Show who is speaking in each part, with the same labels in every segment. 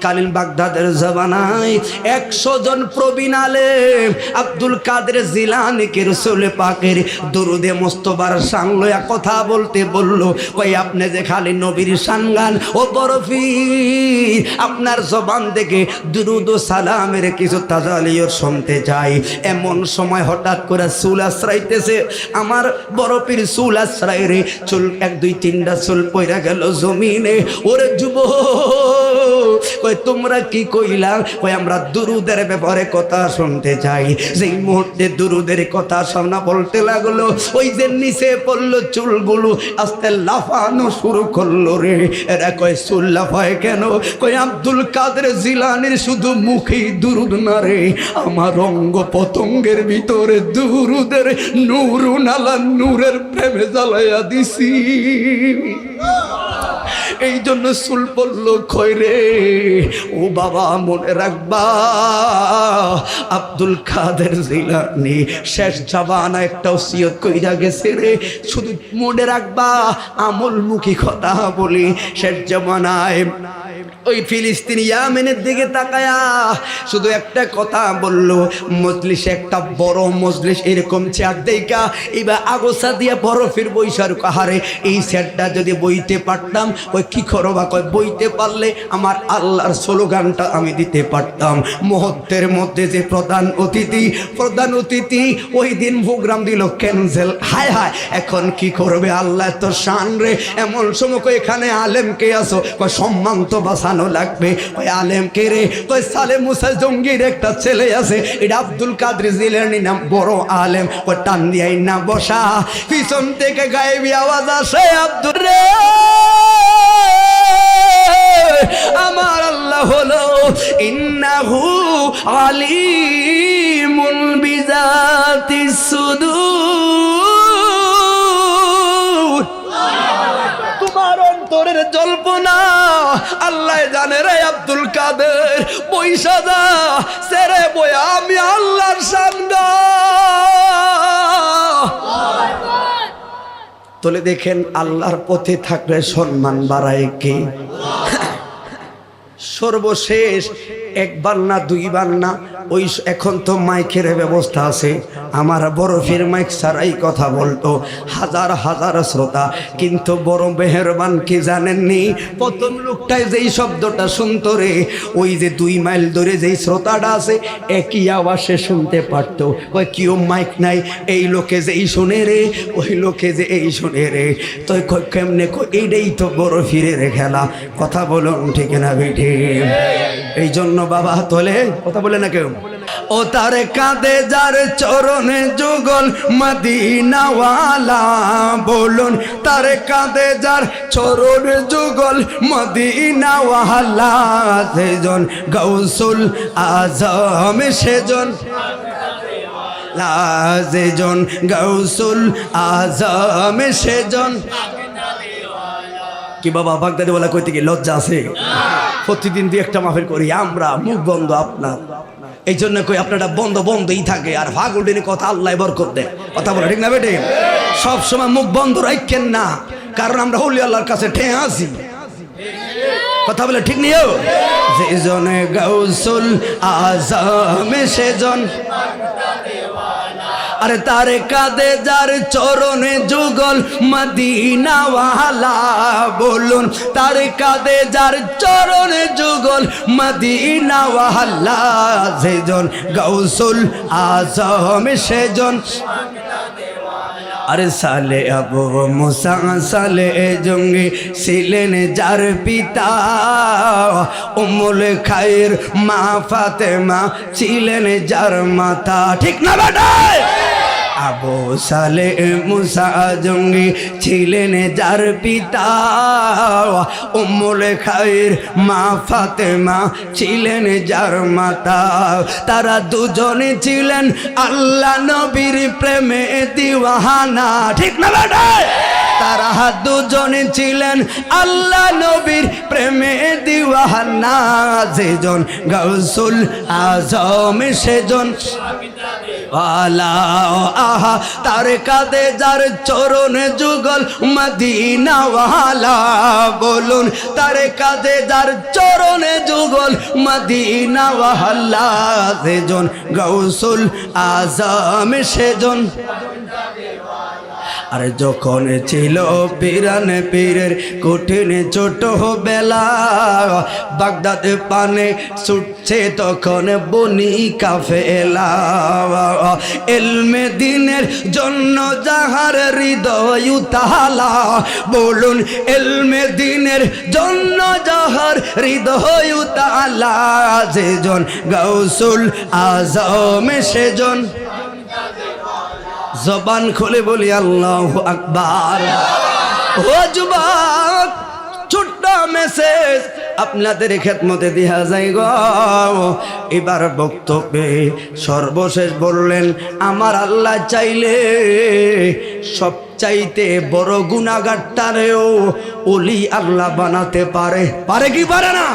Speaker 1: তৎকালীন বাগদাদের জামানায় 100 জন প্রবীণ আলেম আব্দুল কাদের জিলানীকে রাসূল পাকের দরুদে মুস্তাফার শান লয়া কথা বলতে বলল। কই আপনি যে খালি নবীর শান গান, ও বরফির আপনার জবান থেকে দুরুদ ও সালামের কিছু তাজালিয়ত শুনতে চাই। এমন সময় হঠাৎ করে চুল আশ্রাইতেছে, আমার বরফির চুল আশ্রায় রে, চুল 1 2 3টা চুল পইরা গেল জমিনে। ওরে যুবক, কই তোমরা কি কইলা? কই আমরা দুরুদের ব্যাপারে কথা শুনতে চাই। যেই মুহূর্তে দুরুদের কথা শোনা বলতে লাগলো, ওই যে নিচে পড়লো চুলগুলো আস্তে লাফানো শুরু করলো রে। এরা কয় চুল লাফায় কেন? কই আব্দুল কাদের জিলানীর শুধু মুখেই দুরুদ না রে, আমার অঙ্গ পতঙ্গের ভিতরে দুরুদের নূর নালা নূরের প্রেমে জ্বালাইয়া দিছি। এই জন্য চুল পড়লো ক্ষয় রে। ও বাবা, মনে রাখবা আব্দুল কাদের জিলানী শেষ জামানা একটা ওসিয়ত কইরা গেছে রে। শুধু মনে রাখবা, আমলমুখী কথা বলি, শেষ জামানায় ওই ফিলিস্তিনি ইয়ামেনের দিকে তাকায়া শুধু একটা কথা বললো, মজলিস একটা বড় মজলিস এরকম চেয়ার দেখা এবার আগোছা দিয়া বরফের বৈশার কাহারে এই চেয়ারটা যদি বইতে পারতাম, ওই কি করবা? কয় বইতে পারলে আমার আল্লাহর স্লোগানটা আমি দিতে পারতাম। মুহূর্তের মধ্যে যে প্রধান অতিথি ওই দিন প্রোগ্রাম দিল ক্যান্সেল। হায় হায়, এখন কি করবে? আল্লাহ তো শান রে। এমন সময় কই এখানে আলেম কে আসো? কয় সম্মান তো বাঁচানো লাগবে। ওই আলেম কে রে? কই সালে মুসা জঙ্গির একটা ছেলে আছে, এটা আব্দুল কাদের জিলানী নাম, বড় আলেম। ও টান দিয়াই না বসা, পিছন থেকে গায়েবী আওয়াজ আসে, আব্দুল রে আমার আল্লাহ হলো ইন্নাহু আলিমুন বিজাতিস সুদূর। তোমার অন্তরের জল্পনা আল্লাহ জানে রে আব্দুল কাদের। পয়সা দা সেরে বয়া আমি আল্লাহর সামনে তোলে। দেখেন, আল্লাহর পথে থাকলে সম্মান বাড়ায় কে? সর্বশেষ একবার না দুইবার না, ওই এখন তো মাইকের ব্যবস্থা আছে, আমার বরফের মাইক ছাড়াই কথা বলতো হাজার হাজার শ্রোতা। কিন্তু বড় মেহেরবান কি জানেননি? প্রথম লোকটাই যেই শব্দটা শুনতো রে, ওই যে 2 মাইল দূরে যেই শ্রোতাটা আছে একই আওয়াজে শুনতে পারতো। কয় কেউ মাইক নাই, এই লোকে যেই শুনে রে, ওই লোকে যে এই শুনে রে। তো কেমনে? এইটাই তো বরফিরের খেলা। কথা বলুন ঠিক না বেঠি? এই জন্য বাবা তোলে কথা বলে না কেউ। ও তার কাঁদে যার চরণে যুগল মদিনাওয়ালা, বলুন তার কাঁদে যার চরণে যুগল মদিনাওয়ালা। সেজন গাউসুল আজম, সেজন সেজন গাউসুল আজম, সেজন কি বাবা বাগদাদি বলা কইতে কি লজ্জা আছে? প্রতিদিন 2-1টা মাহফিল করি আমরা, মুখ বন্ধ আপনার। এই জন্য কই আপনারা বন্ধই থাকে, আর ফাগুলিনী কথা আল্লাহ বরকত দেয়। কথা বলে ঠিক না বেটে? সব সময় মুখ বন্ধ রাখেন না, কারণ আমরা হলি আল্লাহর কাছে ঠেঁ আসি। কথা বলে ঠিক নিও। যেজন গাউসুল আজম, সেজন আরে তারে কাঁদে যার চরণে যুগল মদিনাওয়ালা, বলুন তারে কাঁদে যার চরণে যুগল মদিনাওয়ালা। সেজন গাউসুল আজম, সেজন আরে সালে আবু মুসা সালে জঙ্গি ছিলেন যার পিতা, উম্মুল খায়ের মা ফাতেমা ছিলেন যার মাতা। ঠিক না বেটা? আবু সালে মুসা জঙ্গি ছিলেন যার পিতা, উম্মুল খায়ের মা ফাতেমা ছিলেন যার মাতা। তারা দুজনে ছিলেন আল্লাহ নবীর প্রেমে দিওয়ানা। ঠিক না বেটা? তারা দুজনে ছিলেন আল্লাহ নবীর প্রেমে দিওয়ানা। সেজন গাউসুল আজম, সেজন ওয়ালা আহা তার কাঁধে যার চরণ যুগল মদিনা ওয়ালা বলুন তার কাঁধে যার চরণ যুগল মদিনা ওয়ালা সেজন গাউসুল আজম সেজন আর যখন ছিল পিরান পীরের কঠিন ছোট বেলা বাগদাদ পানে ছুটছে তখন বনি কাফেলা ইলমে দ্বীনের জন্য যাহার হৃদয় উতালা বলুন ইলমে দ্বীনের জন্য যাহার হৃদয় উতালা সেজন গাউসুল আজম সেজন জবান খুলে বলি আল্লাহু আকবার। ও যুবক ছোট্ট মেসেজ আপনাদের খেদমতে দিয়া যায় গো। এবার বক্তব্যে সর্বশেষ বললেন আমার আল্লাহ চাইলে সব চাইতে বড় গুনাহগারটারেও ওলি আল্লাহ বানাতে পারে। পারে কি পারে না?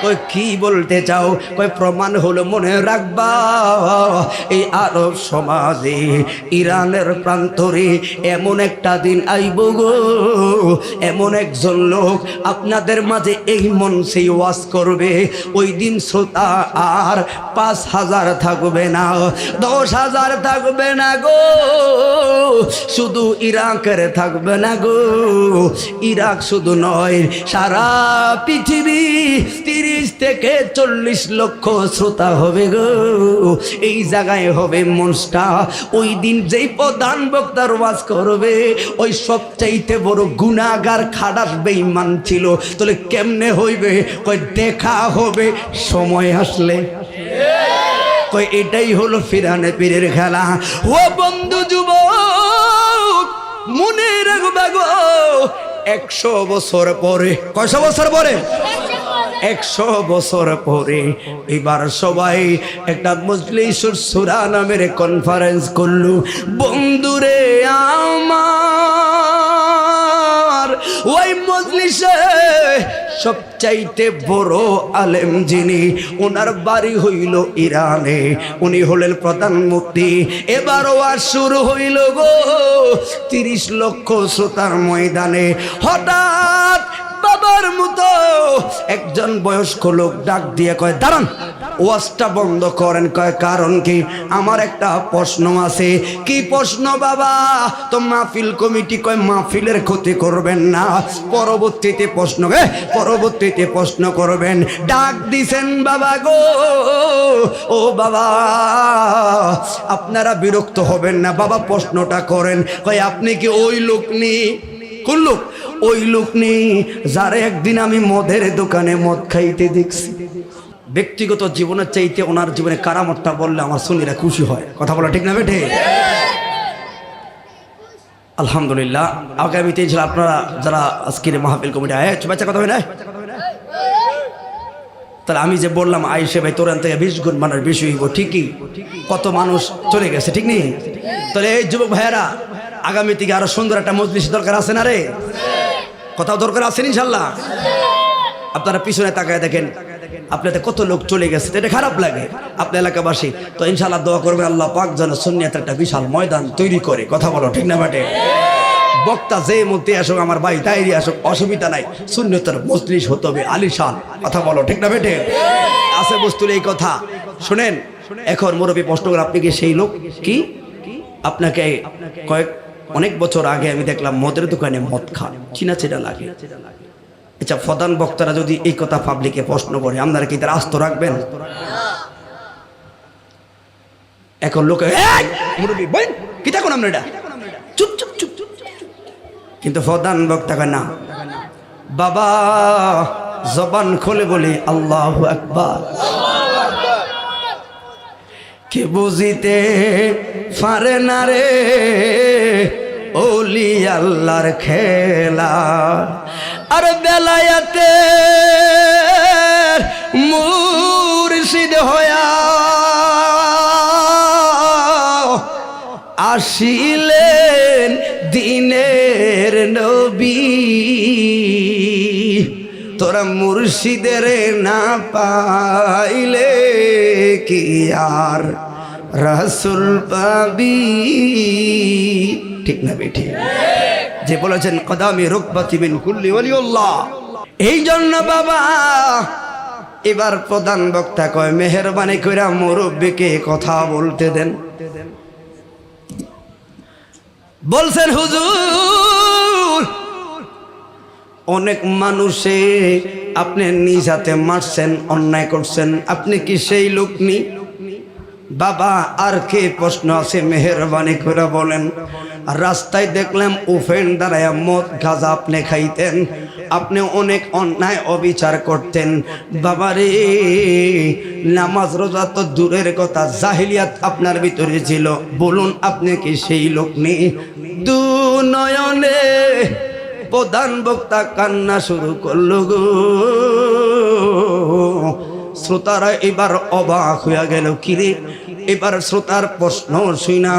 Speaker 1: কই কি বলতে চাও? কই প্রমাণ হলো মনে রাখবা এই আরব সমাজে ইরানের প্রান্তরে এমন একটা দিন আইব গো, এমন একজন লোক আপনাদের মাঝে এই মঞ্চে ওয়াজ করবে। ওই দিন শ্রোতা আর ৫,০০০ থাকবে না, ১০,০০০ থাকবে না গো, শুধু ইরাকের থাকবে না গো। ইরাক শুধু নয়, সারা পৃথিবী ৩০ থেকে ৪০ লক্ষ শ্রোতা হবে গো। এই জায়গায় হবে মঞ্চটা। ওই দিন যেই প্রধান বক্তার ওয়াজ করবে ওই সবচাইতে বড় গুনাহগার খাড়াস বেঈমান ছিল। তাহলে কেমনে হইবে? কই দেখা হবে সময় আসলে। কই এটাই হলো ফিরানে পীরের খেলা। ও বন্ধু যুবক মনে রাখবা গো, ১০০ বছর পরে, কয়শো বছর পরে? ১০০ বছর পরে এবার সবাই একটা মজলিসুর সূরা নামের কনফারেন্স করলো। বন্ধুরে আমার ওই মজলিসে সবচাইতে বড় আলেম যিনি, ওনার বাড়ি হইল ইরানে, উনি হলেন প্রধান মুফতি। এবার ওয়াজ শুরু হইল গো ৩০ লক্ষ শ্রোতার ময়দানে। হঠাৎ বাবার মতো একজন বয়স্ক লোক ডাক দিয়ে কয় দাঁড়ান, ওয়াজটা বন্ধ করেন। কয় কারণ কি? আমার একটা প্রশ্ন আছে। কি প্রশ্ন বাবা? তো মাহফিল কমিটি কয় মাহফিলের ক্ষতি করবেন না, পরবর্তীতে প্রশ্ন করবেন। ডাক দিছেন বাবা গো, ও বাবা আপনারা বিরক্ত হবেন না, বাবা প্রশ্নটা করেন। কয় আপনি কি ওই লোক নি? কোন লোক? ওই লোক নেই যারা একদিন আমি মদের দোকানে মদ খাইতে দেখছি। ব্যক্তিগত জীবনের চাইতে ওনার জীবনে কারামতটা বললে আমার সুন্নিরা খুশি হয়। কথা বলা ঠিক না বেঠে? আলহামদুলিল্লাহ। আগামীতে ছিল আপনারা যারা আজকের মাহফিল কমিটি বাচ্চা কথা হয় না, তাহলে আমি যে বললাম আইসে ভাই তোরান থেকে ২০ গুণ মানুষ বেশি হইব, ঠিকই কত মানুষ চলে গেছে, ঠিক নেই? তাহলে এই যুবক ভাইয়েরা আগামী থেকে আরো সুন্দর একটা মজলিস দরকার আছে না রে? কোথাও দরকার আছে ইনশাল্লাহ। আপনারা পিছনে তাকায় দেখেন আপনাদের কত লোক চলে গেছে, এটা খারাপ লাগে আপনার এলাকাবাসী। তো ইনশাল্লাহ দোয়া করবেন আল্লাহ পাক যেন সুন্নিয়াতের একটা বিশাল ময়দান তৈরি করে। কথা বলো ঠিক না বাটে? বক্তা যে মধ্যে আসুক, আমার ভাই তাইরি আসুক, অসুবিধা নাই, সুন্নিয়তের মজলিস হতে হবে আলিশান। কথা বলো ঠিক না বেটে? আছে বস্তুর এই কথা শুনেন। এখন মুরব্বী প্রশ্ন করে আপনি কি সেই লোক? কি আপনাকে অনেক বছর আগে আমি দেখলাম মদের দোকানে মদ খান, চিনা চেনা লাগে। আচ্ছা প্রধান বক্তারা যদি এই কথা পাবলিকে প্রশ্ন করে আপনারা কি তার আস্ত রাখবেন? এখন লোকে কি দেখুন আমরা এটা চুপ চুপ চুপ চুপ, কিন্তু প্রধান বক্তা কয় না বাবা জবান খুলে বলি আল্লাহু আকবার। কে বুঝিতে পারে না রে ওলি আল্লাহর খেলা, আর বেলায়াতে মুর্শিদ হয়া আসিলেন দিনের নবী। তোরা মুর্শিদের না পাইলে কি আর রাসূল পাবি, ঠিক না বেঠি? যে বলেছেন কদামি রুকবাতি মিন কুল্লি ওয়ালিউল্লাহ। এই জন্য বাবা এবার প্রধান বক্তা কয় মেহেরবানি কইরা মুরব্বিকে কথা বলতে দেন। বলছেন হুজুর অনেক মানুষে আপনি নিজ হাতে মারছেন, অন্যায় করছেন, আপনি কি সেই লোক নি? বাবা আর কে প্রশ্ন আছে মেহেরবানি করে বলেন। রাস্তায় দেখলাম ওফেন দাঁড়ায় মদ গাঁজা আপনি খাইতেন, আপনি অনেক অন্যায় অবিচার করতেন। বাবারে নামাজ রোজা তো দূরের কথা, জাহিলিয়াত আপনার ভিতরে ছিল, বলুন আপনি কি সেই লোক নি? দু নয়নে প্রধান বক্তা কান্না শুরু করল গো। শ্রোতারা এবার অবাক হইয়া গেল, কিরে এবার শ্রোতার প্রশ্ন শুনা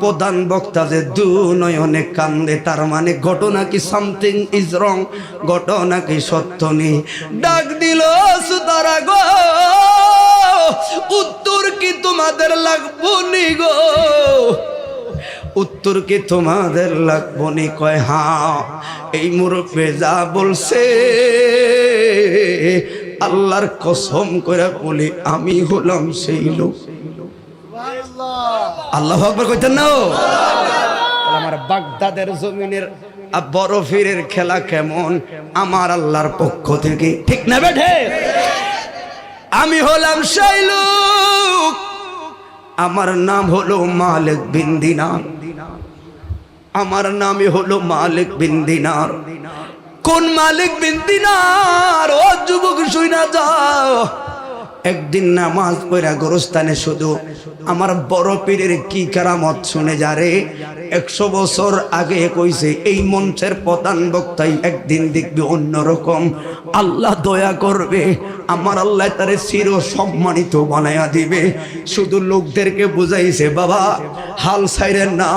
Speaker 1: প্রধান বক্তা যে দু নয়নে কান্দে, তার মানে ঘটনা কি সামথিং ইজ রং, ঘটনা কি সত্য নেই। ডাক দিল শ্রোতারা গো, উত্তর কি তোমাদের লাগবো নি গো, উত্তর কি তোমাদের লাগবো নি? কয় হ্যাঁ, এই মুরব্বি যা বলছে আল্লাহর কসম করে বলি আমি হলাম সেই লোক। আল্লাহু আকবার কইতেন না? আমার বাগদাদের জমিনের বরফের খেলা কেমন আমার আল্লাহর পক্ষ থেকে, ঠিক না বেঠে? আমি হলাম সেই লোক, আমার নাম হলো মালিক বিন দিনার, আমার নামই হলো মালিক বিন দিনার। কোন মালিক বিন দিনার? ও যুবক শুইনা যাও, একদিন নামাজ পড়া গোরস্থানে শুধু আমার বড় পীরের কি কারামত শুনে যারে 100 বছর আগে কইছে এই মঞ্চের প্রধান বক্তাই একদিন দেখবে অন্যরকম, আল্লাহ দয়া করবে, আমার আল্লাহ তারে চির সম্মানিত বানায়া দিবে। শুধু লোকদেরকে বুঝাইছে বাবা হাল ছাইরেন না,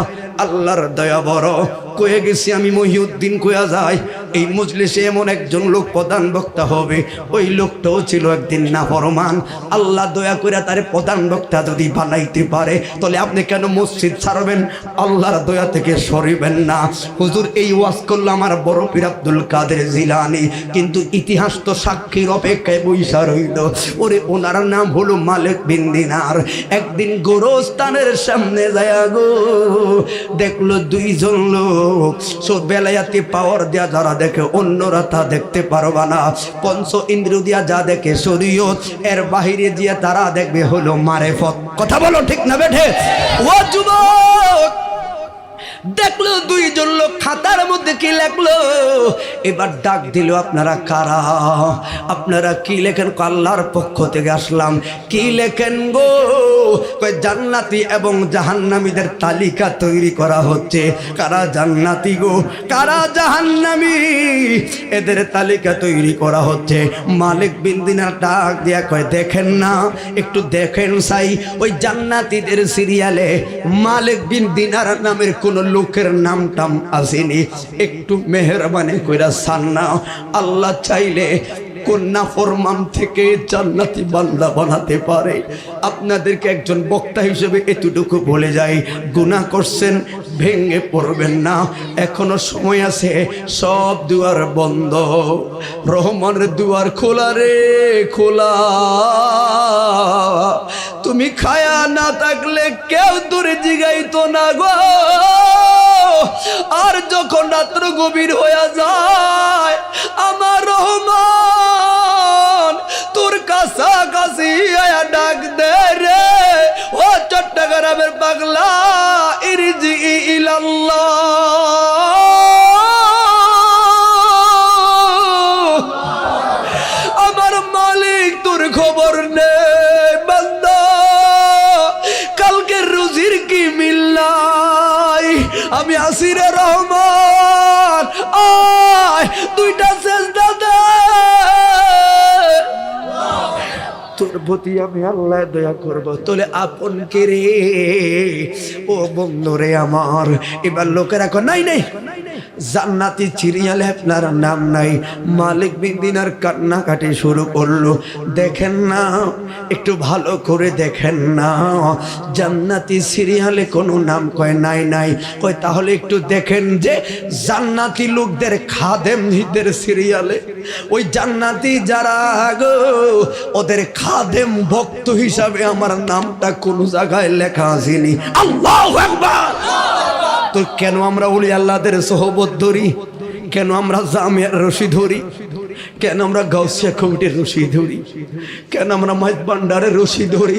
Speaker 1: আল্লাহর দয়া বড়। কয়ে গেছি আমি মহিউদ্দিন কয়া যায় এই মজলিসে এমন একজন লোক প্রধান বক্তা হবে, ওই লোকটাও ছিল একদিন নাফরমান। আল্লাহ দয়া করে তারে প্রধান বক্তা যদি বানাইতে পারে তাহলে আপনি কেন মসজিদ ছাড়বেন? আল্লাহর দয়া থেকে সরিবেন না। হুজুর এই ওয়াজ করলো আমার বড় পীর আব্দুল কাদের জিলানী, কিন্তু ইতিহাস তো সাক্ষীর অপেক্ষায় বইসা রইল। ওরে ওনার নাম হলো মালিক বিন দিনার। একদিন গোরস্থানের সামনে যায় গো, দেখলো দুইজন লোক, সো বেলায়াতি পাওয়ার দেয়া যারা দেখে অন্যরা তা দেখতে পারবা না, পঞ্চ ইন্দ্রিয় দিয়া যা দেখে শরীয়ত, এর বাহিরে দিয়ে তারা দেখবে হলো মারেফত। কথা বলো ঠিক না বেঠে? ও যুবক দেখলো দুইজন লোক খাতার মধ্যে কি লেখলো, এবার ডাক দিল আপনারা কারা, আপনারা কি লেখেন? আল্লাহর পক্ষ থেকে আসলাম। কি লেখেন গো? কয় জান্নাতি এবং জাহান্নামীদের তালিকা তৈরি করা হচ্ছে। কারা জান্নাতি গো, কারা জাহান্নামী, এদের তালিকা তৈরি করা হচ্ছে। মালিক বিন দিনার ডাক দিয়া কয় দেখেন না, একটু দেখেন সাই, ওই জান্নাতীদের সিরিয়ালে মালিক বিন দিনার নামের কোন লোকের নাম টাম আসেনি, একটু মেহেরবানি কইরা সান্না। আল্লাহ চাইলে কন্যা ফরমান থেকে জান্নাতি বান্দা বানাতে পারে। আপনাদেরকে একজন বক্তা হিসেবে এতটুকু বলে যাই, গুনাহ করছেন ভেঙে পড়বেন না, এখনো সময় আছে। সব দুয়ার বন্ধ, রহমানের দুয়ার খোলা রে খোলা। তুমি খায়া না থাকলে কেউ দূরে জিগাইতো না গো। আর যখন রাত্র গভীর হয়ে যায় আমার রহমান তোর কাছাকাছি আয়া ডাক দে রে, ও চট্টগ্রামের পাগলা ইরজি ইলাল্লাহ। আমার মালিক তোর খবর নেই বান্দা, কালকের রুজির কি মিল্লাই, আমি আসিরে রহমান আয় দুইটা সেজদা দে, তোর প্রতি আমি আল্লাহ দয়া করব। তোলে আপন কে রে ও বন্ধুরে আমার। এবার লোকেরা কয় নাই নাই জান্নাতি সিরিয়ালে আপনার নাম নাই। মালিক বিন দিনার কান্নাকাটি শুরু করলো। দেখেন না, একটু ভালো করে দেখেন না, জান্নাতি সিরিয়ালে কোনো নাম কয় নাই নাই। কয় তাহলে একটু দেখেন যে জান্নাতি লোকদের খাদেমদের সিরিয়ালে ওই জান্নাতি যারা গো ওদের খাদেম ভক্ত হিসাবে আমার নামটা কোন জায়গায় লেখা আসেনি। আল্লাহু আকবার। তো কেন আমরা ওলি আল্লাহদের সোহবত ধরি? কেন আমরা জামিয়ার রশি ধরি? কেন আমরা গাউসিয়া কমিটির রশি ধরি? কেন আমরা মাইজ ভান্ডারের রশি ধরি?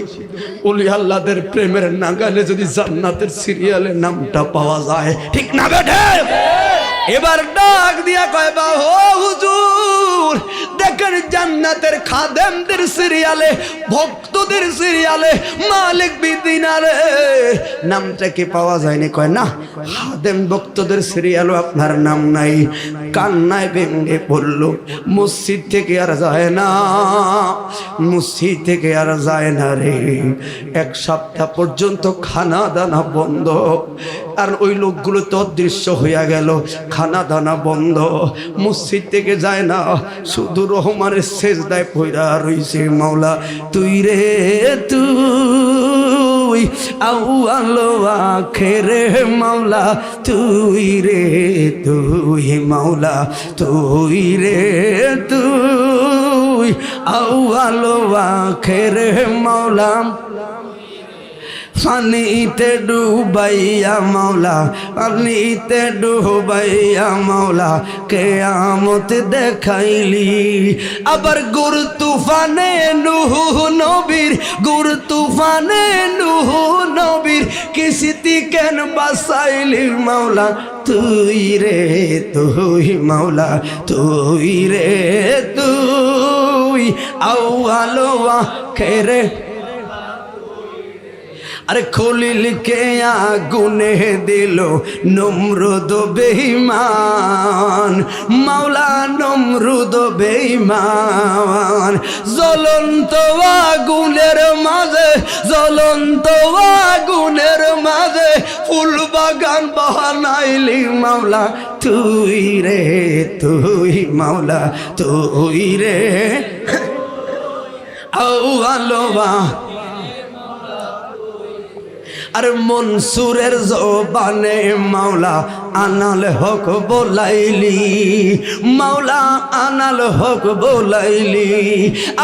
Speaker 1: ওলি আল্লাহদের প্রেমের নাগালে যদি জান্নাতের সিরিয়ালে নামটা পাওয়া যায়, ঠিক না বেঠে? এবার ডাক দিয়া কয় বা ও হুজুর, দেখেন জান্নাতের খাদেমদের সিরিয়ালে, ভক্তদের সিরিয়ালে মালিক বিন দিনারে নামটা কি পাওয়া যায়নি? কয় না, খাদেম ভক্তদের সিরিয়ালও আপনার নাম নাই। কান্নায় ভেঙে পড়ল। মসজিদ থেকে আর যায় না, মসজিদ থেকে আর যায় না রে। এক সপ্তাহ পর্যন্ত খানা দানা বন্ধ। আর ওই লোকগুলো তো অদৃশ্য হইয়া গেল, খানা দানা বন্ধ, মসজিদ থেকে যায় না, শুধু রহমানের সেজদায় পইরা রইছে। মাওলা তুই রে তুই আউয়াল আখেরে, মাওলা তুই রে তুই, মাওলা তুই রে তুই আউয়াল আখেরে, মাওলা পানিতে ডুবাইয়া মাওলা, পানিতে ডুবাইয়া মাওলা কিয়ামত দেখাইলি। আবার গুর তুফানে নূহ নবীর, গুর তুফানে নূহ নবীর কিস্তি কেন বাঁচাইলি? মাওলা তুই রে তুই, মাওলা তুই রে তুই আউয়াল আখিরে। আরে খলিলকে আগুনে দিল নমরুদ বেঈমান, মাওলা নমরুদ বেঈমান। জ্বলন্ত আগুনের মাঝে, জ্বলন্ত আগুনের মাঝে ফুল বাগান বানাইলি। মাওলা তুই রে তুই, মাওলা তুই রে আউয়ালবা। আর মনসুরের জবানে মাওলা আনাল হক বলাইলি, মাওলা আনাল হক বলাইলি।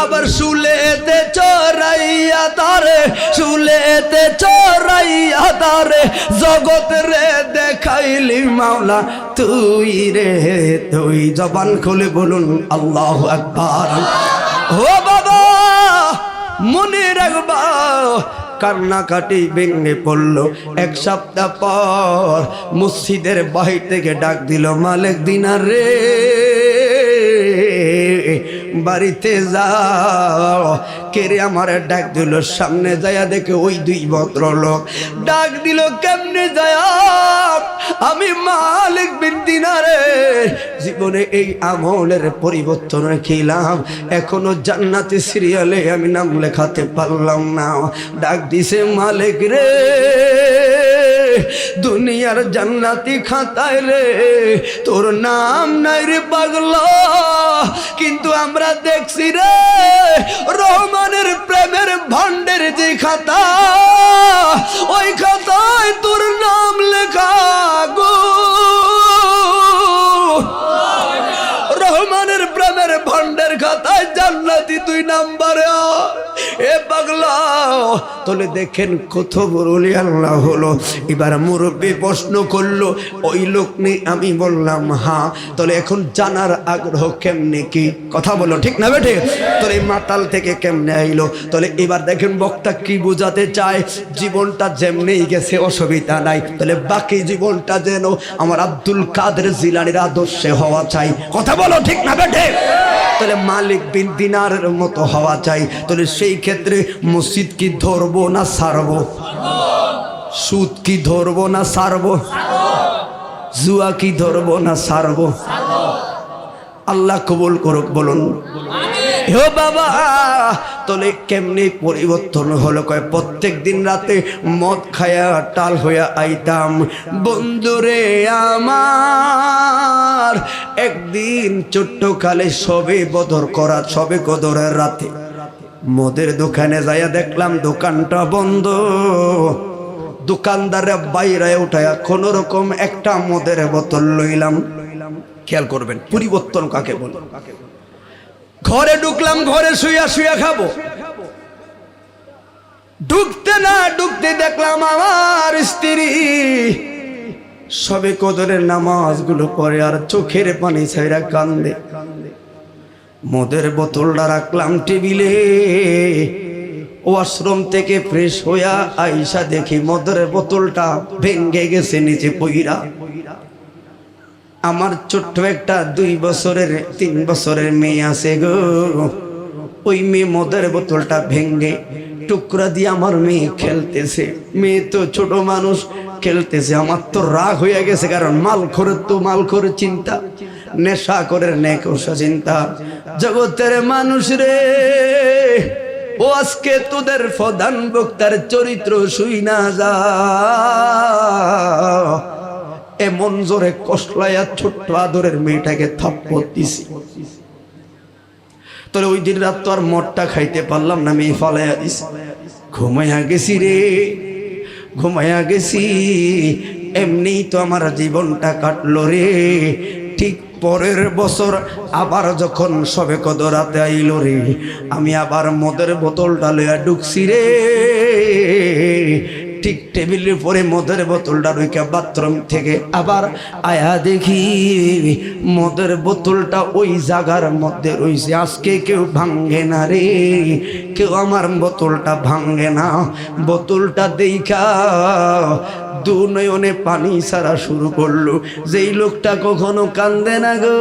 Speaker 1: আবার শুলেতে চড়াইয়া তারে, শুলেতে চড়াইয়া তারে জগৎ রে দেখাইলি। মাওলা তুই রে তুই। জবান খুলে বলুন আল্লাহু আকবার। ও বাবা মনে রাখবা। কান্নাকাটি ভেঙে পড়ল। এক সপ্তাহ পর মসজিদের বাহির থেকে ডাক দিল, মালিক দিনার রে বাড়িতে যাও। কেরে আমার ডাক দিল। সামনে যায়া দেখে ওই দুই ভদ্রলোক। ডাক দিল কেমনে যায়া? আমি মালিক বিন দিনারে জীবনে এই আমলের পরিবর্তন রেখিলাম, এখনো জান্নাতি সিরিয়ালে আমি নাম লেখাতে পারলাম না। ডাক দিছে, মালিক রে দুনিয়ার জান্নাতি খাতায় রে তোর নাম নাই রে পাগলা, কিন্তু আমরা দেখছি রে রহমানের প্রেমের ভান্ডের যে খাতা, ওই খাতায় তোর নাম লেখা গো। রহমানের প্রেমের ভান্ডের খাতায় জান্নাতি 2 নাম্বারে। এ পাগলা তাহলে দেখেন কত বড় ওলি আল্লাহ হলো। এবার মুরব্বী প্রশ্ন করলো, ওই লোক নেই? আমি বললাম হ্যাঁ। তাহলে এখন জানার আগ্রহ কেমনে কি? কথা বলো ঠিক না বেঠে? তাহলে মাতাল থেকে কেমনে আইলো? তাহলে এবার দেখেন বক্তা কি বোঝাতে চায়। জীবনটা যেমনেই গেছে অসুবিধা নাই, তাহলে বাকি জীবনটা যেন আমার আব্দুল কাদের জিলানীর আদর্শে হওয়া চাই। কথা বলো ঠিক না বেঠে? তাহলে মালিক বিন দিনারের মতো হওয়া চাই। তাহলে সেই ক্ষেত্রে মসজিদ কি ধরবো না ছাড়বো? সুদ কি ধরবো না ছাড়বো? জুয়া কি ধরবো না ছাড়বো? আল্লাহ কবুল করুক বলুন। ও বাবা তলে কেমনি পরিবর্তন হলো কয় প্রত্যেক দিন রাতে মদ খায়া টাল হইয়া আইতাম বন্ধুরে আমার একদিন ছোট্ট কালে সবে কদরের রাতে মদের দোকানে যাইয়া দেখলাম দোকানটা বন্ধ দোকানদারে বাইরে উঠায়া কোন রকম একটা মদের বোতল লইলাম খেয়াল করবেন পরিবর্তন কাকে বলে ঘরে ঢুকলাম ঘরে শুইয়া শুইয়া খাবো ঢুকতে দেখলাম আমার স্ত্রী সবে কদরের নামাজগুলো পড়ে আর চোখের পানি ছাইরা কান্দে মদের বোতলটা রাখলাম টেবিলে ওয়াশরুম থেকে ফ্রেশ হইয়া আইসা দেখি মদের বোতলটা ভেঙে গেছে নিচে পইরা আমার ছোট্ট একটা 2 বছরের 3 বছরের মেয়ে আছে গো ওই মেয়ে মদের বোতলটা ভেঙে টুকরা দিয়ে আমার মেয়ে খেলতেছে মেয়ে তো ছোট মানুষ খেলতেছে আমার তো রাগ হয়ে গেছে কারণ মালখোরের চিন্তা নেশা করে নেকশা চিন্তা জগতের মানুষ রে ও আজকে তোদের প্রধান বক্তার চরিত্র শুই না যা এমন জোরে কষ্টলাইয়া ছোট্ট আদরের মেয়েটাকে থাপ্পড় দিছি তোর ওই দিন রাত তো আর মদটা খাইতে পারলাম না মেয়ে ফালাইয়া দিছি ঘুমাইয়া গেছি এমনি তো আমার জীবনটা কাটলো রে ঠিক পরের বছর আবার যখন সবে কদরাতে আইলো রে আমি আবার মদের বোতলটা লইয়া ঢুকছি রে ঠিক টেবিলের পরে মদের বোতলটা রইকা বাথরুম থেকে আবার আয়া দেখি মদের বোতলটা ওই জায়গার মধ্যে রইছে আজকে কেউ ভাঙ্গে না রে কেউ আমার বোতলটা ভাঙ্গে না বোতলটা দেইখা দু নয়নে পানি ছাড়া শুরু করলো যেই লোকটা কখনো কান্দে না গো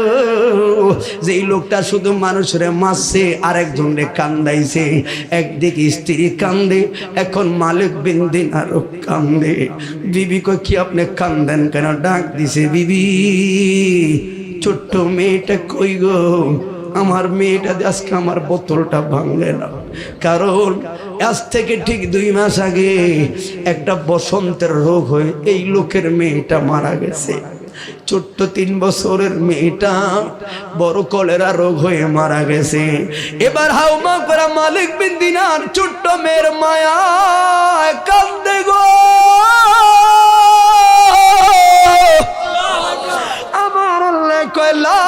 Speaker 1: যেই লোকটা শুধু মানুষের মারছে আরেকজনরে কান্দাইছে একদিকে স্ত্রী কান্দে এখন মালিক বিন দিনারও কান্দে বিবি কই কি আপনি কান্দেন কেন ডাক দিছে বিবি ছোট্ট মেয়েটা কই গো আমার মেয়েটা আজকে আমার বোতলটা ভাঙে না কারণ আজ থেকে ঠিক 2 মাস আগে একটা বসন্তের রোগ হয়ে এই লোকের মেয়েটা মারা গেছে ছোট্ট 3 বছরের মেয়েটা বড় কলেরা রোগ হয়ে মারা গেছে এবার হাউমা করা মালিক বিন দিনার ছোট্ট মেয়ের মায়া কান্দে গো আমার আল্লাহ কয় লা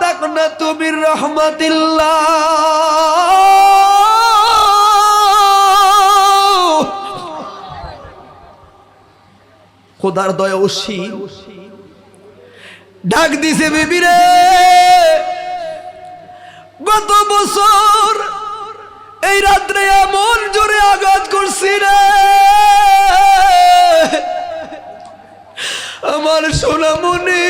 Speaker 1: তাকনাতু মির রাহমাতিল্লাহ খোদার দয়া অসীম ডাক দিছে বিবি রে গত বছর এই রাত্রে এমন জোরে আঘাত করছি রে আমার সোনামণি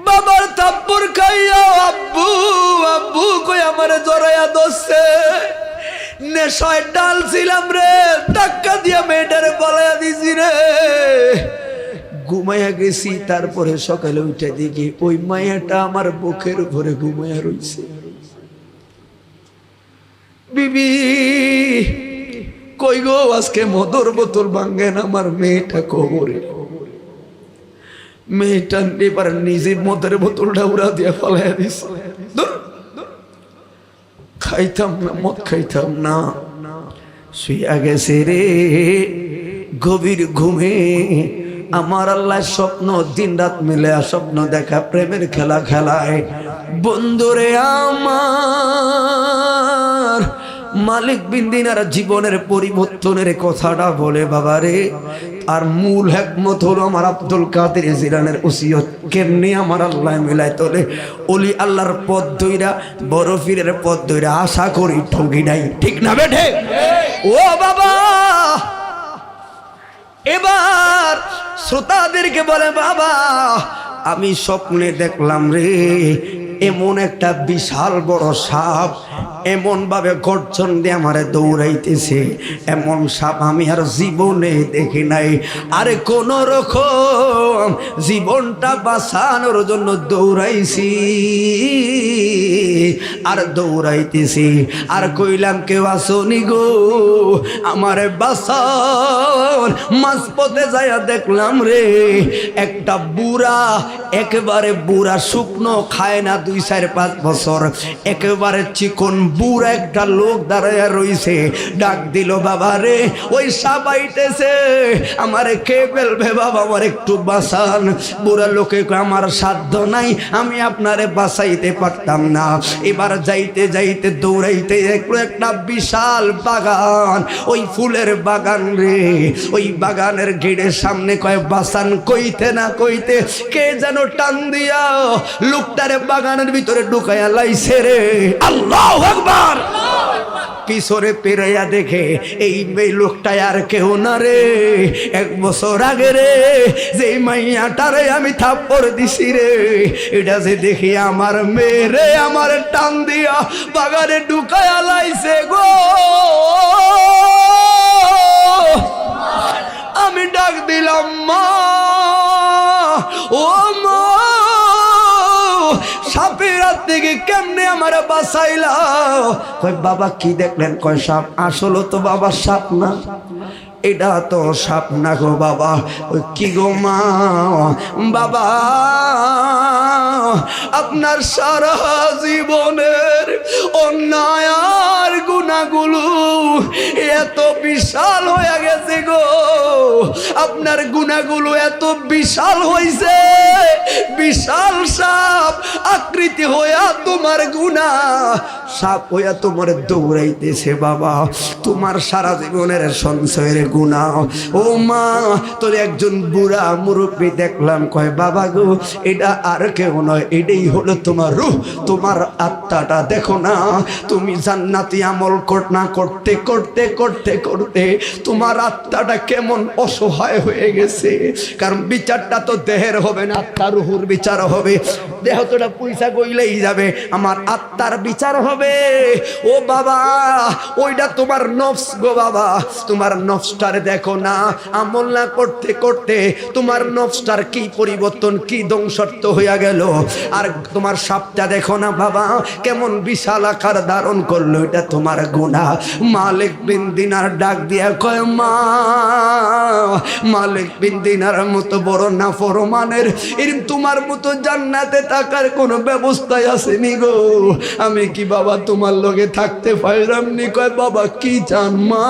Speaker 1: বাবার থাপ্পড় খাইয়া আব্বু আব্বু কই আমারে জড়াইয়া ধরছে নেশায় ডাল ছিলাম রে টাক্কা দিয়া মেয়েটারে বলাইয়া দিছি রে ঘুমাইয়া গেছি তারপরে সকালে উঠে দেখি ওই মায়াটা আমার বুকের উপরে ঘুমাইয়া রইছে বিবি কই গো আজকে মদর বোতল ভাঙ্গেন আমার মেয়েটা কবরে মেয়েটা এবার নিজে মদের বোতলটা উড়া দিয়া ফলাইয়া দিছে খাইতাম না মদ খাইতাম না শুইয়া গেছে রে গভীর ঘুমে আমার আল্লাহ স্বপ্ন দিন রাত মিলে স্বপ্ন দেখা প্রেমের খেলা খেলায় বন্ধুরে আমার মালিক বিন দিনার জীবনের পরিবর্তনের কথাটা বলে বাবারে আর মূল হিকমত হলো আমার আব্দুল কাদের জিলানের ওসিয়ত কেমনি আমার আল্লাহ মিলাই তোলে ওলি আল্লাহর পথ ধইরা বড় পীরের পথ ধইরা আশা করি ঠকি নাই ঠিক না বেঠে ও বাবা এবার শ্রোতাদেরকে বলে বাবা আমি স্বপ্নে দেখলাম রে এমন একটা বিশাল বড় সাপ এমন ভাবে গর্জন দিয়ে আমারে দৌড়াইতেছে, এমন সাপ আমি আর জীবনে দেখি নাই। আরে কোন রকম জীবনটা বাঁচানোর জন্য দৌড়াইছি আর দৌড়াইতেছি, আর কইলাম কেউ আসনি গো আমারে বাঁচান। মাঝপথে যাইয়া দেখলাম রে একটা বুড়া, একেবারে বুড়া, শুকনো খায় না, 2-4-5 বছর, একেবারে চিকন বুড়া একটা লোক দাঁড়াইয়া রইছে। ডাক দিল, বাবা রে ওই সাবাইতেছে, আমারে কে ফেলবে বাবা, আমার একটু বাঁচান। বুড়া লোকে আমার সাধ্য নাই, আমি আপনারে বাঁচাইতে পারতাম না। এবার যাইতে যাইতে দৌড়াইতে দেখলো একটা বিশাল বাগান, ওই ফুলের বাগান রে। ওই বাগানের গেটের সামনে কয় বাঁচান, কইতে না কইতে কে যেন টান দিয়া লোকটারে বাগানের ভিতরে ঢুকাইয়া লাইছে রে। আল্লাহু আকবার। পিছরে পেরাইয়া দেখে এই লোকটা আর কেউ না রে, 1 বছর আগে রে যে মাইয়াটারে আমি থাপ্পড় দিছি রে, এটা যে দেখি আমার মেয়ে রে, আমার টান দিয়া বাগানে ঢুকাইয়া লাইছে গো। আমি ডাক দিলাম, মা ও মা, সাপের হাত থেকে কেমনে আমার বাঁচাইলা? কয় বাবা কি দেখলেন? কয় সাপ। আসলে তো বাবা সাপ না, এটা তো সাপ না গো বাবা। ওই কি গো মা? বাবা আপনার সারা জীবনের অন্যায় আর গুনাহগুলো এত বিশাল হয়ে গেছে গো, আপনার গুনাহগুলো এত বিশাল হইছে, বিশাল সাপ আকৃতি হইয়া তোমার গুনাহ সাপ হইয়া তোমার দৌড়াইতেছে বাবা, তোমার সারা জীবনের সঞ্চয়ের গুনাহ। ও মা, তোর একজন বুড়া মুরব্বী দেখলাম। কয় বাবা গো এটা আর কেউ নয়, এটাই হলো তোমার রূহ, তোমার আত্মাটা। দেখো না তুমি জান্নাতি আমল না করতে করতে করতে করতে তোমার আত্মাটা কেমন অসহায় হয়ে গেছে। কারণ বিচারটা তো দেহের হবে না, আত্মার রুহুর বিচার হবে। দেহ তোটা পয়সা কইলেই যাবে, আমার আত্মার বিচার হবে। ও বাবা ওইটা তোমার নফস গো বাবা, তোমার নফসটারে দেখো না, আমল না করতে করতে তোমার নফসটার কি পরিবর্তন, কি ধ্বংসত্ব হইয়া গেল। আর তোমার সাপটা দেখো না বাবা কেমন বিশাল আকার ধারণ করলো, এটা তোমার গুনাহ। মালিক বিন দিনার ডাক দিয়া কয়, মা মালিক বিন দিনার মতো বড় নাফরমানের এরকম তোমার মতো জান্নাতে থাকার কোনো ব্যবস্থাই আসেনি গো। আমি কি বাবা তোমার লগে থাকতে পারলাম নি? কয় বাবা কি চান? মা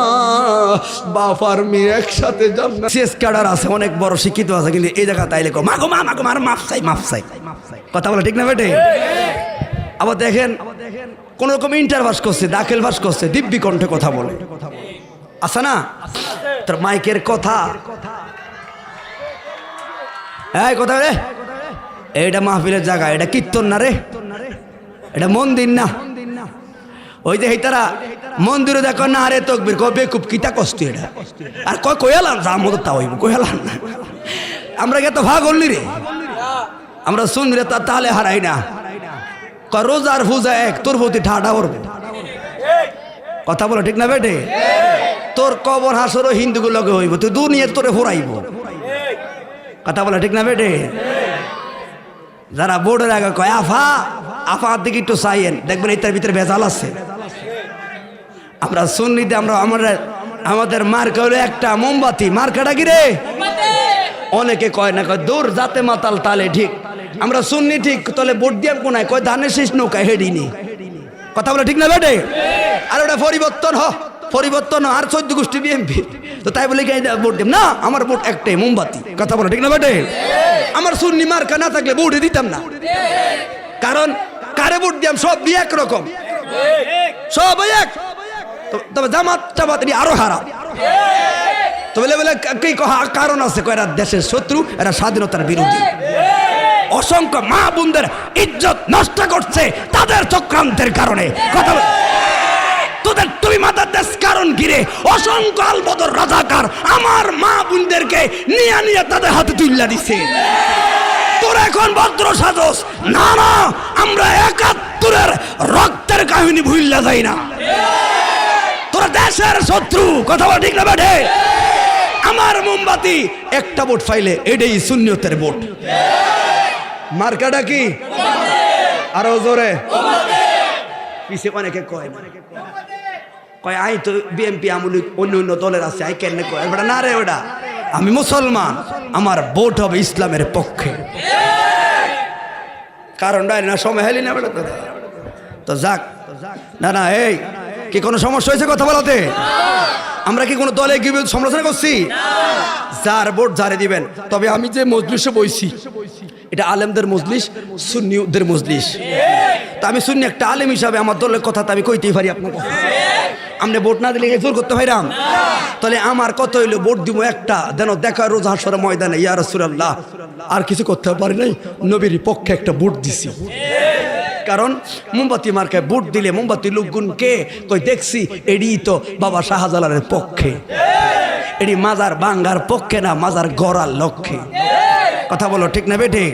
Speaker 1: বাপ আর মেয়ে একসাথে জান্নাত। শেষ কাটার আছে, অনেক বড় শিক্ষিত আছে, কিন্তু এই জায়গা তাইলে কো মা গো মা, মা গো মার মাফ চাই, মাফ চাই। কথা বলে ঠিক না বেটে? আবার দেখেন কোন রকম ইন্টার পাস করছে, দাখিল পাস করছে, দিব্যি কণ্ঠে কথা বলে, আছে না তোর মাইকের কথা। এই কথা রে, এইটা মাহফিলের জায়গা, এটা কীর্তন না রে, এটা মন্দির না। ওই যে তারা মন্দিরে দেখো না রে তকবীর কবে খুব কিতা কষ্ট এটা, আর কয় কয়ালান যা মতো তা হইব, কয়ালান না। আমরা কে তো ভাগ হলি রে, আমরা শুন রে তাহলে হারাই না। রোজার ফুজা এক, তোর প্রতি ঠাডা করবো। কথা বলো ঠিক না বেটে? তোর কবর হাসরও হিন্দুগুলোকে হইব, তুই দুনিয়া তোরে ফুরাইব। কথা বলো ঠিক না বেটে? যারা বোর্ডের আগে কয় আফা, আফার দিকে একটু চাইয়েন, দেখবেন এটার ভিতরে ভেজাল আছে। আমরা সুন্নিতে আমরা আমাদের মার্কা হলো একটা মোমবাতি। মার্কাটা কি রে? অনেকে কয় না, কয় দূর যাতে মাতাল তালে ঠিক। আমরা সুন্নি ঠিক, তাহলে ভোট দিয়ে কোনায় কয় ধানের শেষ নৌকা হেডিনি। কথা বলে ঠিক না বেটে? আর ওটা পরিবর্তন আর 14 গোষ্ঠী বিএমপি, তো তাই বলে ভোট দেব না, আমার ভোট একটাই মোমবাতি। কথা বলে ঠিক না বেটে? আমার সুন্নি মার্কা না থাকলে ভোটে দিতাম না, কারণ কারে ভোট দিয়াম সব এক রকম, সব এক। তবে জামাত টামাত আরো হারা। তো বলে বলে কি কারণ আছে, কয়রা দেশের শত্রু, এরা স্বাধীনতার বিরোধী। অসংখ্য মা বোনদের ইজ্জত নষ্ট করছে তাদের চক্রান্তের কারণে। কথা বল, তোদের তুমি মাথার দেশ কারণ কিরে? অসংখ্য আলবদর রাজাকার আমার মা বোনদেরকে নিয়ে নিয়ে তাদের হাতে তুলে দিছে। তোরা এখন ভদ্র সাজস না? না, আমরা 71 ৭৭-এর রক্তের কাহিনী ভুললা যায় না। তোরা দেশের শত্রু, কথা বল ঠিক না বেঠে? আমার মোমবাতি একটা ভোট পাইলে এটাই সুন্নিয়তের ভোট। মার্কাটা কি? আরো জোরে। পিছে অনেকে কয় কয় আই তো বিএনপি আমলি অন্য অন্য দলের আছে, আই কেন কয় বেটা? না রে ওটা, আমি মুসলমান, আমার ভোট হবে ইসলামের পক্ষে। কারণটা না সময় হেলি না বেটা তো যাক না না। এই কি কোনো সমস্যা হয়েছে কথা বলাতে? আমরা কি কোনো দলে কি সমালোচনা করছি? যার ভোট যারে দিবেন। তবে আমি যে মজলিসে বইছি এটা আলেমদের মজলিস, সুন্নিদের মজলিস। তা আমি সুন্নি একটা আলেম হিসাবে আমার দলের কথা তো আমি কইতেই পারি আপনাকে। আপনি ভোট না দিলে জোর করতে পাইরাম? তাহলে আমার কত হইলো ভোট দিব একটা, যেন দেখা রোজ হাসরের ময়দানে ইয়া রাসূলুল্লাহ আর কিছু করতে পারি নাই, নবীর পক্ষে একটা ভোট দিছি। কারণ মোমবাতি মার্কায় ভোট দিলে মোমবাতি লোকগুনকে কই দেখছি এডি তো বাবা শাহজালালের পক্ষে, এডি মাজার বাঙ্গার পক্ষে না, মাজার গড়ার লক্ষ্যে। কথা বলো ঠিক না বেটে?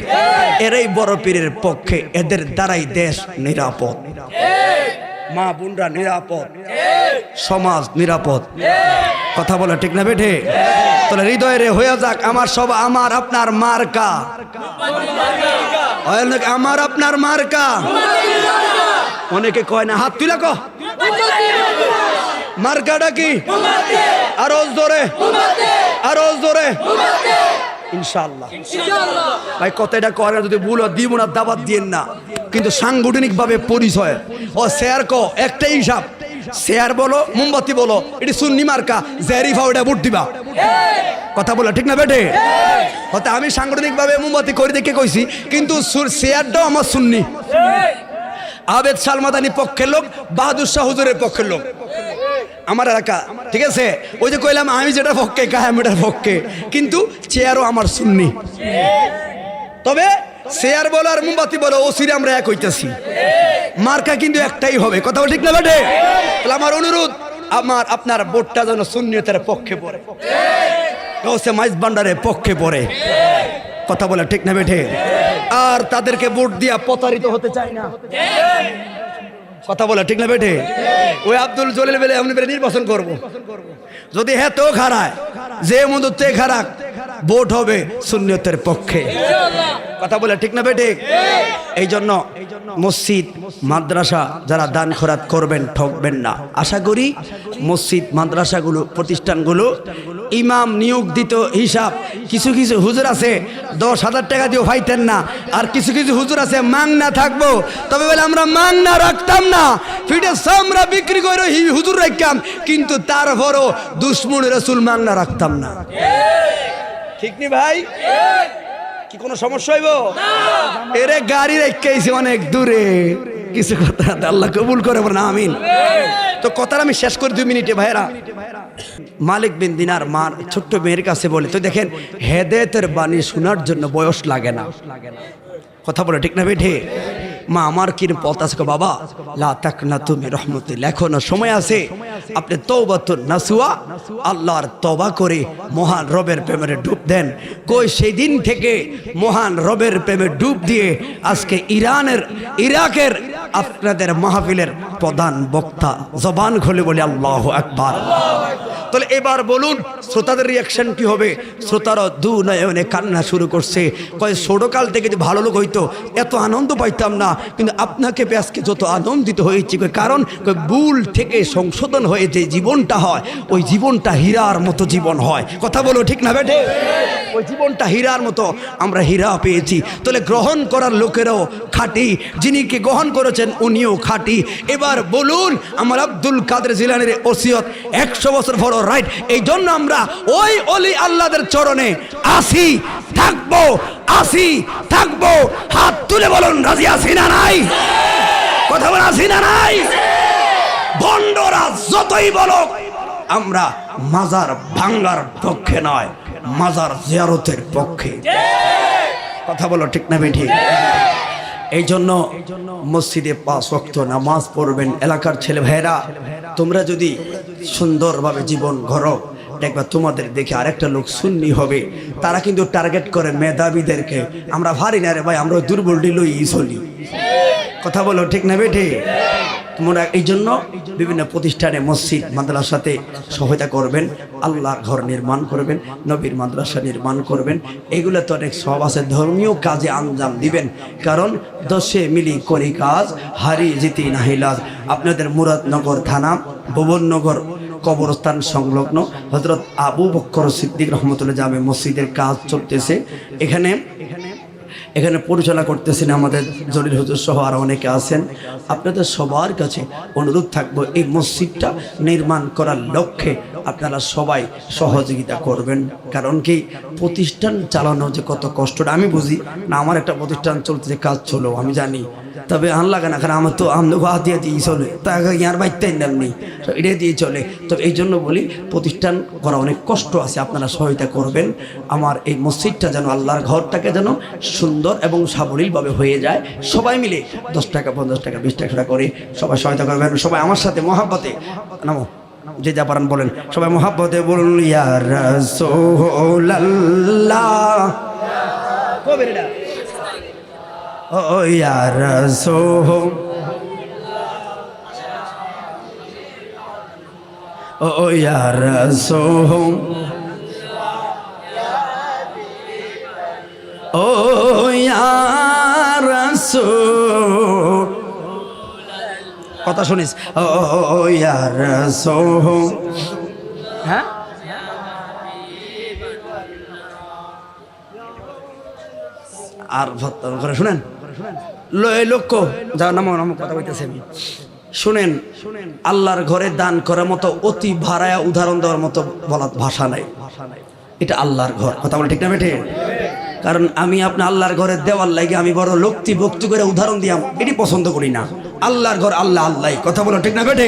Speaker 1: এরাই বড় পীরের পক্ষে, এদের দ্বারাই দেশ নিরাপদ, মা বোনরা নিরাপদ, সমাজ নিরাপদ। কথা বলো ঠিক না বেটে? তাহলে হৃদয়ে হয়ে যাক আমার সব, আমার আপনার মার্কা, আমার আপনার মার্কা। অনেকে কয় না, হাত তুলে কো মার্কাটা কি? আরো জোরে, আরো জোরে। ইনশাআল্লাহ ভাই কথাটা করে যদি ভুল দিব না, দাবাত দিয়েন না, কিন্তু সাংগঠনিক ভাবে পরিচয় ও শেয়ার কো একটাই হিসাব। শেয়ার বলো, মোমবাতি বলো, এটি সুন্নি মার্কা, জেরিফা ওটা ভোট দিবা। কথা বলো ঠিক না বেটে? হয়তো আমি সাংগঠনিক ভাবে মোমবাতি করে দেখে কইছি, কিন্তু শেয়ারটাও আমার সুন্নি। আবেদ সালমাদানি পক্ষের লোক, বাহাদুর শাহ হুজুরের পক্ষের লোক আমার এলাকা, ঠিক আছে? ওই যে কইলাম আমি যেটা পক্ষে কায়াম এটার পক্ষে, কিন্তু চেয়ারও আমার সুন্নি। তবে শেয়ার বলো আর মোমবাতি বলো, ওসিরে আমরা এক হইতেছি, মার্কা কিন্তু একটাই হবে। কথা বল ঠিক না বেটে? তাহলে আমার অনুরোধ, আমার আপনার ভোটটা যেন সুন্নিয়তের পক্ষে পড়ে, গৌসে মাইজ ভান্ডারের পক্ষে পড়ে। কথা বলে ঠিক না বেটে? আর তাদেরকে ভোট দিয়া প্রতারিত হতে চাই না। কথা বলে ঠিক না বেটে? ওই আব্দুল জলিল বেলে আমি নির্বাচন করব, যদি হ্যাঁ তো খারায় যে মুহূর্তে খারাপ, ভোট হবে সুন্নিয়তের পক্ষে। কথা বলে ঠিক না বেটে? এই জন্য মসজিদ মাদ্রাসা যারা দান খয়রাত করবেন ঠকবেন না। আশা করি মসজিদ মাদ্রাসাগুলো প্রতিষ্ঠানগুলো ইমাম নিয়োগ দিত হিসাব, কিছু কিছু হুজুর আছে 10,000 টাকা দিয়েও পাইতেন না, আর কিছু কিছু হুজুর আছে মাংনা থাকবো, তবে বলে আমরা মাংনা রাখতাম না, ফিটে আমরা বিক্রি করে হুজুর রাখতাম, কিন্তু তারপরও দুশ্মন রাসূল মাংনা রাখতাম না। ঠিক নি ভাই? কি কোনো সমস্যা হইব? এরে গাড়ি রেখেছি অনেক দূরে, কিছু কথা আল্লাহ কবুল করে বলেন আমিন। তো কথাটা আমি শেষ করি 2 মিনিটে ভাইরা। মালিক বিন দিনার মার ছোট্ট মেয়ের কাছে বলে, তো দেখেন হেদায়েতের বাণী শোনার জন্য বয়স লাগে না। কথা বলে ঠিক না বেঠে? মা আমার কি পথ আছে? বাবা লা তাকনাতু মির রাহমাতিল্লাহ, এখনো সময় আছে, আপনি তওবাতুন নাসুয়া, আল্লাহর তওবা করে মহান রবের প্রেমে ডুব দেন। কই সেই দিন থেকে মহান রবের প্রেমে ডুব দিয়ে আজকে ইরাকের আপনাদের মাহফিলের প্রধান বক্তা, জবান খুলে বলে আল্লাহু আকবার। তাহলে এবার বলুন শ্রোতাদের রিয়াকশন কি হবে? শ্রোতারা দু নয়নে কান্না শুরু করছে, কয় ছোটকাল থেকে যদি ভালো লোক হইতো এত আনন্দ পাইতাম না, কিন্তু আপনাকে পেয়ে আজকে যত আনন্দিত হয়েছি, কারণ ভুল থেকে সংশোধন হয়ে যে জীবনটা হয়, ওই জীবনটা হীরার মতো জীবন হয়। কথা বলো ঠিক না বেটে? ওই জীবনটা হীরার মতো আমরা হীরা পেয়েছি। তাহলে গ্রহণ করার লোকেরাও খাঁটি, যিনি কে গ্রহণ করেছেন উনিও খাঁটি। এবার বলুন আমার আব্দুল কাদের জিলানীর ওসিয়ত 100 বছর বড় রাইট। এই জন্য আমরা ওই অলি আল্লাহদের চরণে আসি থাকবো, আসি থাকবো। হাত তুলে বলুন রাজি আছি না নাই? কথা বলে আসি না নাই? ভণ্ডরা যতই বলো, আমরা মাজার ভাঙ্গার পক্ষে নয়, মাজার জিয়ারতের পক্ষে। কথা বলো ঠিক না বেঠি? এই জন্য মসজিদে 5 ওয়াক্ত নামাজ পড়বেন। এলাকার ছেলে ভাইরা, তোমরা যদি সুন্দরভাবে জীবন গড়ো, দেখবা তোমাদের দেখে আরেকটা লোক সুন্নি হবে। তারা কিন্তু টার্গেট করে মেধাবীদেরকে। আমরা ভারি না রে ভাই, আমরা দুর্বল ডিলই চলি। কথা বলো ঠিক না বেঠে? তোমরা এই জন্য বিভিন্ন প্রতিষ্ঠানে মসজিদ মাদ্রাসাতে সহায়তা করবেন, আল্লাহর ঘর নির্মাণ করবেন, নবীর মাদ্রাসা নির্মাণ করবেন। এগুলো তো অনেক সব আছে, ধর্মীয় কাজে আঞ্জাম দিবেন। কারণ দশে মিলি করি কাজ, হারি জিতি নাহিলাজ। আপনাদের মুরাদনগর থানা ভুবননগর কবরস্থান সংলগ্ন হযরত আবু বকর সিদ্দিক রহমতুল্লাহ জামে মসজিদের কাজ চলতেছে। এখানে পরিচালনা করতেছেন আমাদের জলিল হুজুর সহ আরও অনেকে আছেন। আপনাদের সবার কাছে অনুরোধ থাকবো, এই মসজিদটা নির্মাণ করার লক্ষ্যে আপনারা সবাই সহযোগিতা করবেন। কারণ কি, প্রতিষ্ঠান চালানো যে কত কষ্টটা আমি বুঝি না। আমার একটা প্রতিষ্ঠান চলতেছে, কাজ চলো আমি জানি, তবে আন লাগে না, কারণ আমার তো আমদো হাত দিয়ে দিয়ে চলে, তা ইয়ার বাইতে নেই, এটাই দিয়ে চলে। তো এই জন্য বলি, প্রতিষ্ঠান করা অনেক কষ্ট আছে, আপনারা সহায়তা করবেন। আমার এই মসজিদটা যেন, আল্লাহর ঘরটাকে যেন সুন্দর এবং সাবলীলভাবে হয়ে যায়। সবাই মিলে 10 টাকা 50 টাকা 20 টাকা করে সবাই সহায়তা করবেন। সবাই আমার সাথে মহাব্বতে নামো, যে যা পারেন বলেন, সবাই মহাব্বতে বলুন, ইয়া রাসূলুল্লাহ, ও ইয়া রাসূল, ও ইয়া রাসূল, ও ইয়া রাসূল, কথা শুনিস, ও ইয়া রাসূল। হ্যাঁ, আর করে শুনেন, লক্ষ্য যা নাম কথা বলতেছে আমি, শুনেন, আল্লাহর ঘরে দান করার মতো অতি ভাড়ায়া উদাহরণ দেওয়ার মতো বলার ভাষা নাই। এটা আল্লাহর ঘর, কথা বলে ঠিক না বেঠে? কারণ আমি আপনি আল্লাহর ঘরে দেওয়ার লাগে আমি বড় লোকটি ভক্তি করে উদাহরণ দিয়াম, এটি পছন্দ করি না। আল্লাহর ঘর আল্লাহ আল্লাহ, কথা বলো ঠিক না বেঠে?